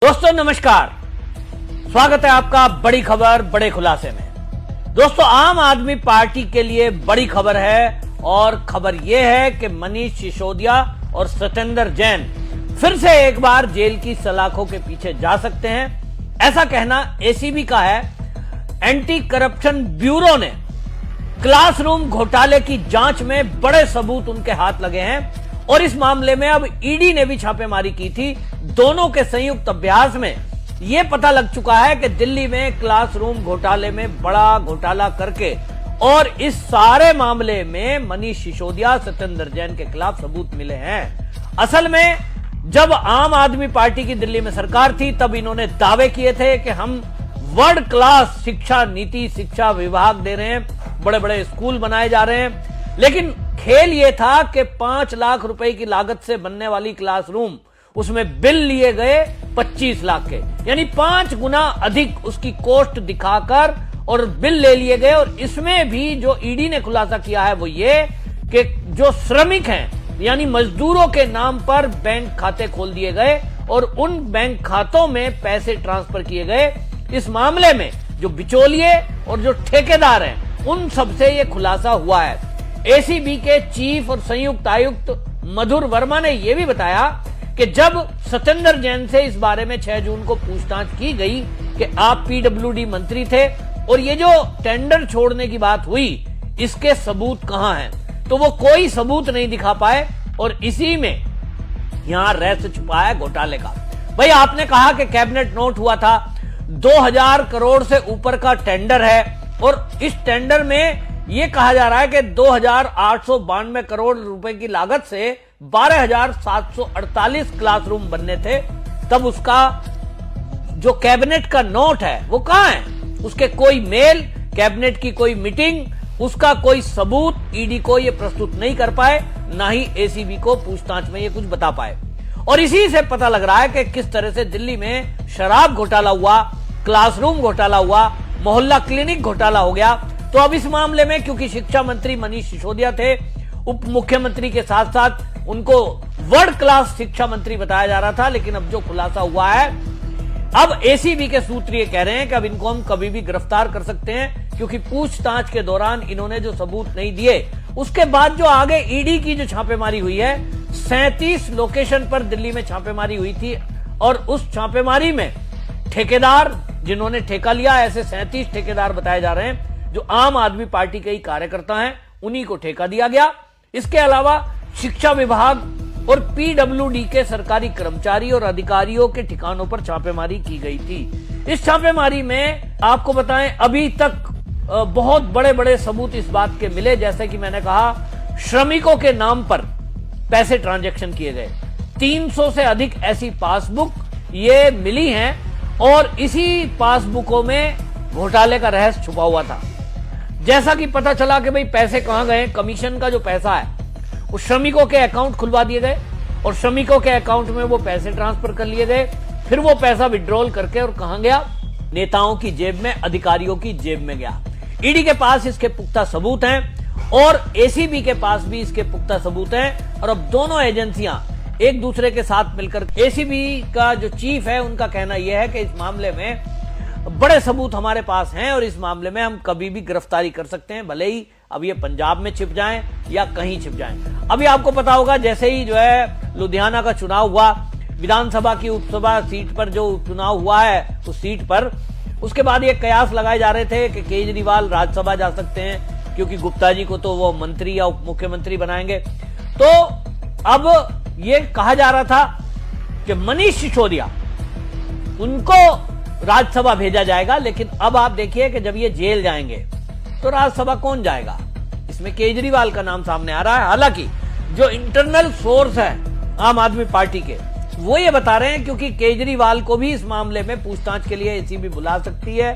दोस्तों नमस्कार, स्वागत है आपका बड़ी खबर बड़े खुलासे में। दोस्तों आम आदमी पार्टी के लिए बड़ी खबर है और खबर यह है कि मनीष सिसोदिया और सत्येंद्र जैन फिर से एक बार जेल की सलाखों के पीछे जा सकते हैं, ऐसा कहना एसीबी का है। एंटी करप्शन ब्यूरो ने क्लासरूम घोटाले की जांच में बड़े सबूत उनके हाथ लगे हैं और इस मामले में अब ईडी ने भी छापेमारी की थी। दोनों के संयुक्त अभ्यास में यह पता लग चुका है कि दिल्ली में क्लासरूम घोटाले में बड़ा घोटाला करके और इस सारे मामले में मनीष सिसोदिया सत्येंद्र जैन के खिलाफ सबूत मिले हैं। असल में जब आम आदमी पार्टी की दिल्ली में सरकार थी तब इन्होंने दावे किए थे कि हम वर्ल्ड क्लास शिक्षा नीति, शिक्षा विभाग दे रहे हैं, बड़े बड़े स्कूल बनाए जा रहे हैं, लेकिन खेल यह था कि 5 लाख रुपए की लागत से बनने वाली क्लासरूम, उसमें बिल लिए गए 25 लाख के, यानी 5 गुना अधिक उसकी कॉस्ट दिखाकर और बिल ले लिए गए। और इसमें भी जो ईडी ने खुलासा किया है वो ये कि जो श्रमिक हैं यानी मजदूरों के नाम पर बैंक खाते खोल दिए गए और उन बैंक खातों में पैसे ट्रांसफर किए गए। इस मामले में जो बिचौलिए और जो ठेकेदार हैं उन सबसे यह खुलासा हुआ है। एसीबी के चीफ और संयुक्त आयुक्त मधुर वर्मा ने यह भी बताया कि जब सत्येंद्र जैन से इस बारे में 6 जून को पूछताछ की गई कि आप पीडब्ल्यूडी मंत्री थे और ये जो टेंडर छोड़ने की बात हुई इसके सबूत कहां हैं, तो वो कोई सबूत नहीं दिखा पाए और इसी में यहां रहस्य छुपा है घोटाले का। भाई आपने कहा कि कैबिनेट नोट हुआ था, 2000 करोड़ से ऊपर का टेंडर है और इस टेंडर में यह कहा जा रहा है कि 2892 करोड़ रुपए की लागत से 12748 क्लासरूम बनने थे। तब उसका जो कैबिनेट का नोट है वो कहां है? उसके कोई मेल, कैबिनेट की कोई मीटिंग, उसका कोई सबूत ईडी को ये प्रस्तुत नहीं कर पाए, ना ही एसीबी को पूछताछ में ये कुछ बता पाए। और इसी से पता लग रहा है कि किस तरह से दिल्ली में शराब घोटाला हुआ, क्लासरूम घोटाला हुआ, मोहल्ला क्लिनिक घोटाला हो गया। तो अब इस मामले में क्योंकि शिक्षा मंत्री मनीष सिसोदिया थे, उप मुख्यमंत्री के साथ साथ उनको वर्ल्ड क्लास शिक्षा मंत्री बताया जा रहा था, लेकिन अब जो खुलासा हुआ है, अब एसीबी के सूत्र ये कह रहे हैं कि अब इनको हम कभी भी गिरफ्तार कर सकते हैं क्योंकि पूछताछ के दौरान इन्होंने जो सबूत नहीं दिए। उसके बाद जो आगे ईडी की जो छापेमारी हुई है, 37 लोकेशन पर दिल्ली में छापेमारी हुई थी और उस छापेमारी में ठेकेदार जिन्होंने ठेका लिया, ऐसे 37 ठेकेदार बताए जा रहे हैं जो आम आदमी पार्टी के ही कार्यकर्ता हैं, उन्हीं को ठेका दिया गया। इसके अलावा शिक्षा विभाग और पीडब्ल्यूडी के सरकारी कर्मचारी और अधिकारियों के ठिकानों पर छापेमारी की गई थी। इस छापेमारी में आपको बताएं अभी तक बहुत बड़े बड़े सबूत इस बात के मिले, जैसे कि मैंने कहा श्रमिकों के नाम पर पैसे ट्रांजैक्शन किए गए। 300 से अधिक ऐसी पासबुक ये मिली हैं और इसी पासबुकों में घोटाले का रहस्य छुपा हुआ था। जैसा कि पता चला कि भाई पैसे कहां गए, कमीशन का जो पैसा है वो श्रमिकों के अकाउंट खुलवा दिए गए और श्रमिकों के अकाउंट में वो पैसे ट्रांसफर कर लिए गए। फिर वो पैसा विड्रॉल करके और कहां गया? नेताओं की जेब में, अधिकारियों की जेब में गया। ईडी के पास इसके पुख्ता सबूत हैं और एसीबी के पास भी इसके पुख्ता सबूत हैं और अब दोनों एजेंसियां एक दूसरे के साथ मिलकर, एसीबी का जो चीफ है उनका कहना यह है कि इस मामले में बड़े सबूत हमारे पास हैं और इस मामले में हम कभी भी गिरफ्तारी कर सकते हैं, भले ही अब ये पंजाब में छिप जाएं या कहीं छिप जाएं। अभी आपको पता होगा जैसे ही जो है लुधियाना का चुनाव हुआ, विधानसभा की उपसभा सीट पर जो चुनाव हुआ है उस सीट पर, उसके बाद ये कयास लगाए जा रहे थे कि केजरीवाल राज्यसभा जा सकते हैं क्योंकि गुप्ता जी को तो वो मंत्री या उप मुख्यमंत्री बनाएंगे। तो अब ये कहा जा रहा था कि मनीष सिसोदिया उनको राज्यसभा भेजा जाएगा, लेकिन अब आप देखिए कि जब ये जेल जाएंगे तो राज्यसभा कौन जाएगा? इसमें केजरीवाल का नाम सामने आ रहा है। हालांकि जो इंटरनल सोर्स है आम आदमी पार्टी के, वो ये बता रहे हैं क्योंकि केजरीवाल को भी इस मामले में पूछताछ के लिए एसीबी बुला सकती है,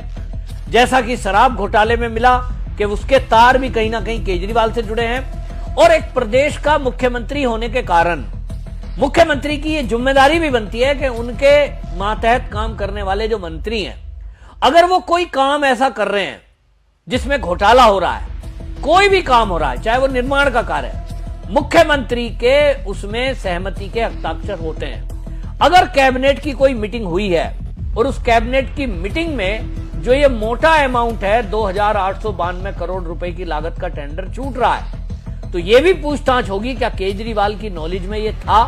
जैसा कि शराब घोटाले में मिला कि उसके तार भी कहीं ना कहीं केजरीवाल से जुड़े हैं। और एक प्रदेश का मुख्यमंत्री होने के कारण मुख्यमंत्री की ये जिम्मेदारी भी बनती है कि उनके मातहत काम करने वाले जो मंत्री हैं, अगर वो कोई काम ऐसा कर रहे हैं जिसमें घोटाला हो रहा है, कोई भी काम हो रहा है, चाहे वो निर्माण का कार्य है, मुख्यमंत्री के उसमें सहमति के हस्ताक्षर होते हैं। अगर कैबिनेट की कोई मीटिंग हुई है और उस कैबिनेट की मीटिंग में जो ये मोटा अमाउंट है 2892 करोड़ रुपए की लागत का टेंडर छूट रहा है, तो ये भी पूछताछ होगी क्या केजरीवाल की नॉलेज में ये था,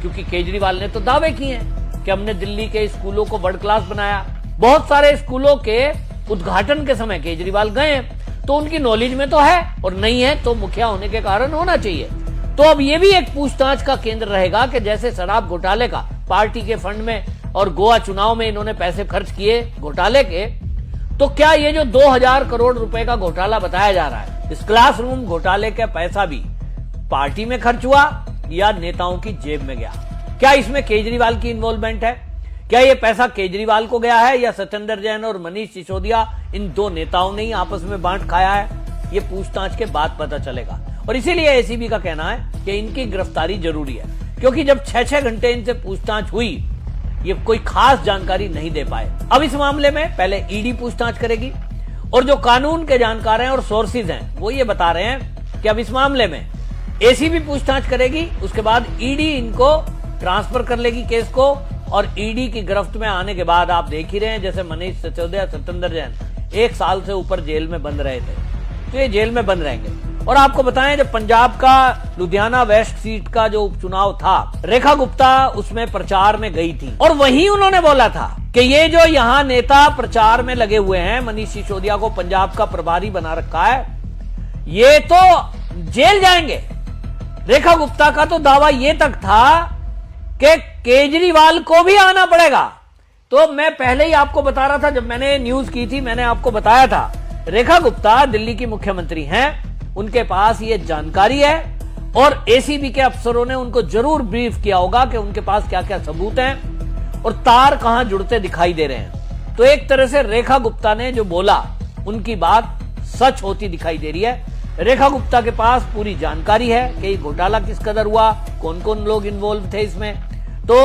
क्योंकि केजरीवाल ने तो दावे किए हैं कि हमने दिल्ली के स्कूलों को वर्ल्ड क्लास बनाया। बहुत सारे स्कूलों के उद्घाटन के समय केजरीवाल गए, तो उनकी नॉलेज में तो है, और नहीं है तो मुखिया होने के कारण होना चाहिए। तो अब ये भी एक पूछताछ का केंद्र रहेगा कि जैसे शराब घोटाले का पार्टी के फंड में और गोवा चुनाव में इन्होंने पैसे खर्च किए घोटाले के, तो क्या ये जो 2000 करोड़ रुपए का घोटाला बताया जा रहा है, इस क्लासरूम घोटाले का पैसा भी पार्टी में खर्च हुआ या नेताओं की जेब में गया? क्या इसमें केजरीवाल की इन्वॉल्वमेंट है? क्या ये पैसा केजरीवाल को गया है या सत्येंद्र जैन और मनीष सिसोदिया इन दो नेताओं ने ही आपस में बांट खाया है? ये पूछताछ के बाद पता चलेगा। और इसीलिए एसीबी का कहना है कि इनकी गिरफ्तारी जरूरी है, क्योंकि जब 6-6 घंटे इनसे पूछताछ हुई, ये कोई खास जानकारी नहीं दे पाए। अब इस मामले में पहले ईडी पूछताछ करेगी, और जो कानून के जानकार हैं और सोर्सेज हैं वो ये बता रहे हैं कि अब इस मामले में एसीबी पूछताछ करेगी, उसके बाद ईडी इनको ट्रांसफर कर लेगी केस को, और ईडी की गिरफ्त में आने के बाद आप देख ही रहे हैं जैसे मनीष सिसोदिया, सत्येंद्र जैन 1 साल से ऊपर जेल में बंद रहे थे, तो ये जेल में बंद रहेंगे। और आपको बताएं जब पंजाब का लुधियाना वेस्ट सीट का जो उपचुनाव था, रेखा गुप्ता उसमें प्रचार में गई थी, और वहीं उन्होंने बोला था कि ये जो यहाँ नेता प्रचार में लगे हुए हैं, मनीष सिसोदिया को पंजाब का प्रभारी बना रखा है, ये तो जेल जाएंगे। रेखा गुप्ता का तो दावा ये तक था कि केजरीवाल को भी आना पड़ेगा। तो मैं पहले ही आपको बता रहा था, जब मैंने न्यूज की थी मैंने आपको बताया था, रेखा गुप्ता दिल्ली की मुख्यमंत्री हैं, उनके पास ये जानकारी है, और एसीबी के अफसरों ने उनको जरूर ब्रीफ किया होगा कि उनके पास क्या क्या सबूत हैं और तार कहां जुड़ते दिखाई दे रहे हैं। तो एक तरह से रेखा गुप्ता ने जो बोला उनकी बात सच होती दिखाई दे रही है। रेखा गुप्ता के पास पूरी जानकारी है कि घोटाला किस कदर हुआ, कौन कौन लोग इन्वॉल्व थे इसमें। तो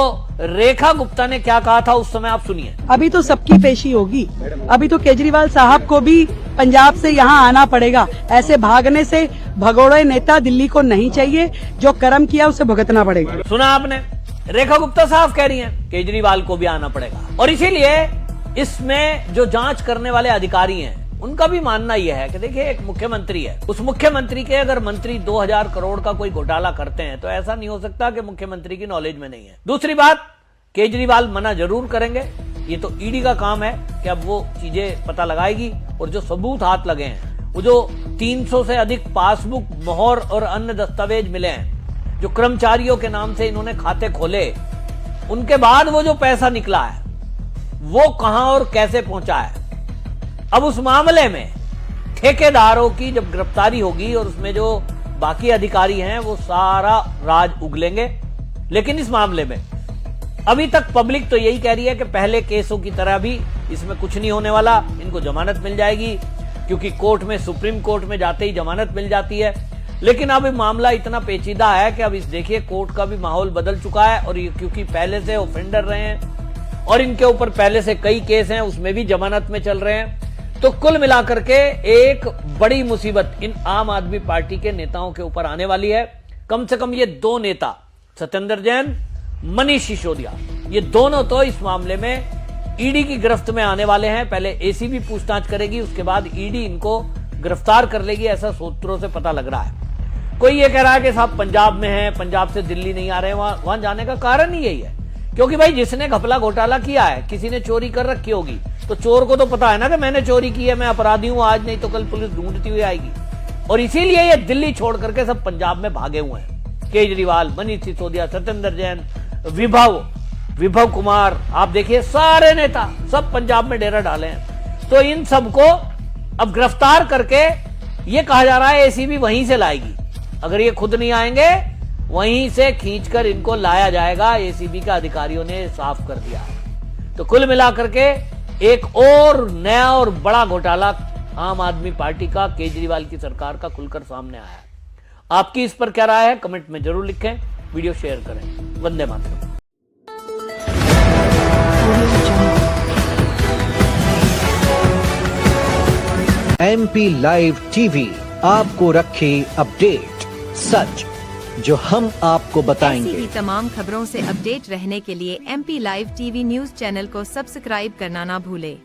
रेखा गुप्ता ने क्या कहा था उस समय आप सुनिए। अभी तो सबकी पेशी होगी, अभी तो केजरीवाल साहब को भी पंजाब से यहाँ आना पड़ेगा। ऐसे भागने से भगोड़े नेता दिल्ली को नहीं चाहिए, जो कर्म किया उसे भुगतना पड़ेगा। सुना आपने, रेखा गुप्ता साहब कह रही हैं केजरीवाल को भी आना पड़ेगा। और इसीलिए इसमें जो जांच करने वाले अधिकारी हैं उनका भी मानना यह है कि देखिए एक मुख्यमंत्री है, उस मुख्यमंत्री के अगर मंत्री 2000 करोड़ का कोई घोटाला करते हैं तो ऐसा नहीं हो सकता कि मुख्यमंत्री की नॉलेज में नहीं है। दूसरी बात, केजरीवाल मना जरूर करेंगे, ये तो ईडी का काम है कि अब वो चीजें पता लगाएगी, और जो सबूत हाथ लगे हैं, वो जो 300 से अधिक पासबुक, मोहर और अन्य दस्तावेज मिले हैं, जो कर्मचारियों के नाम से इन्होंने खाते खोले, उनके बाद वो जो पैसा निकला है वो कहां और कैसे पहुंचा है, अब उस मामले में ठेकेदारों की जब गिरफ्तारी होगी और उसमें जो बाकी अधिकारी हैं वो सारा राज उगलेंगे। लेकिन इस मामले में अभी तक पब्लिक तो यही कह रही है कि पहले केसों की तरह भी इसमें कुछ नहीं होने वाला, इनको जमानत मिल जाएगी, क्योंकि कोर्ट में, सुप्रीम कोर्ट में जाते ही जमानत मिल जाती है। लेकिन अब मामला इतना पेचीदा है कि अब इस देखिए कोर्ट का भी माहौल बदल चुका है, और ये क्योंकि पहले से ऑफेंडर रहे हैं और इनके ऊपर पहले से कई केस हैं, उसमें भी जमानत में चल रहे हैं। तो कुल मिलाकर के एक बड़ी मुसीबत इन आम आदमी पार्टी के नेताओं के ऊपर आने वाली है। कम से कम ये दो नेता, सत्येंद्र जैन, मनीष सिसोदिया, ये दोनों तो इस मामले में ईडी की गिरफ्त में आने वाले हैं। पहले एसीबी पूछताछ करेगी, उसके बाद ईडी इनको गिरफ्तार कर लेगी, ऐसा सूत्रों से पता लग रहा है। कोई ये कह रहा है कि साहब पंजाब में है, पंजाब से दिल्ली नहीं आ रहे, वहां जाने का कारण ही यही है, क्योंकि भाई जिसने घपला घोटाला किया है, किसी ने चोरी कर रखी होगी, तो चोर को तो पता है ना कि मैंने चोरी की है, मैं अपराधी हूं, आज नहीं तो कल पुलिस ढूंढती हुई आएगी। और इसीलिए ये दिल्ली छोड़ करके सब पंजाब में भागे हुए हैं। केजरीवाल, मनीष सिसोदिया, सत्येंद्र जैन, विभव कुमार, आप देखिए सारे नेता सब पंजाब में डेरा डाले हैं। तो इन सबको अब गिरफ्तार करके ये कहा जा रहा है एसीबी वहीं से लाएगी, अगर ये खुद नहीं आएंगे वहीं से खींचकर इनको लाया जाएगा, एसीबी का अधिकारियों ने साफ कर दिया है। तो कुल मिलाकर के एक और नया और बड़ा घोटाला आम आदमी पार्टी का, केजरीवाल की सरकार का खुलकर सामने आया है। आपकी इस पर क्या राय है कमेंट में जरूर लिखें, वीडियो शेयर करें। Vande Mataram. MP live TV आपको रखे अपडेट। सच, जो हम आपको ऐसी बताएंगे। ही तमाम खबरों से अपडेट रहने के लिए MP live TV news channel को सब्सक्राइब करना ना भूले।